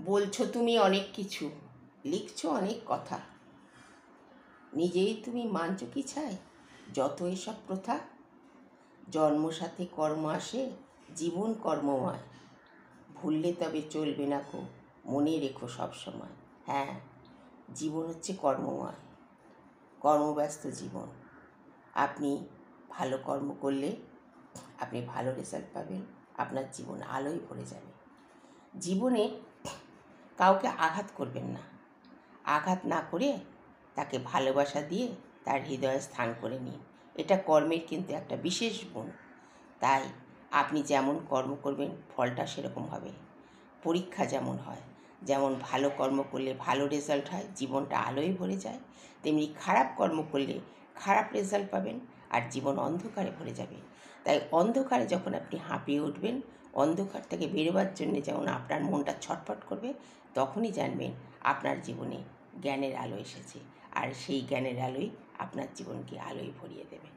বলছো তুমি অনেক কিছু, লিখছো অনেক কথা, নিজেই তুমি মানছো কি ছাই? যত এসব প্রথা, জন্ম সাথে কর্ম আসে, জীবন কর্মময়, ভুললে তবে চলবে না কো, মনে রেখো সব সময়। হ্যাঁ, জীবন হচ্ছে কর্মময়, কর্মব্যস্ত জীবন। আপনি ভালো কর্ম করলে আপনি ভালো রেজাল্ট পাবেন, আপনার জীবন আলোয় ভরে যাবে। জীবনে কাউকে আঘাত করবেন না, আঘাত না করে তাকে ভালোবাসা দিয়ে তার হৃদয়ে স্থান করে নিন। এটা কর্মের কিন্তু একটা বিশেষ গুণ। তাই আপনি যেমন কর্ম করবেন ফলটা সেরকম হবে। পরীক্ষা যেমন হয়, যেমন ভালো কর্ম করলে ভালো রেজাল্ট হয়, জীবনটা আলোয় ভরে যায়, তেমনি খারাপ কর্ম করলে খারাপ রেজাল্ট পাবেন আর জীবন অন্ধকারে ভরে যাবে। তাই অন্ধকারে যখন আপনি হাঁপিয়ে উঠবেন, অন্ধকার থেকে বেরোবার জন্যে যেমন আপনার মনটা ছটফট করবে, তখনই জানবেন আপনার জীবনে জ্ঞানের আলো এসেছে, আর সেই জ্ঞানের আলোই আপনার জীবনকে আলোয় ভরিয়ে দেবে।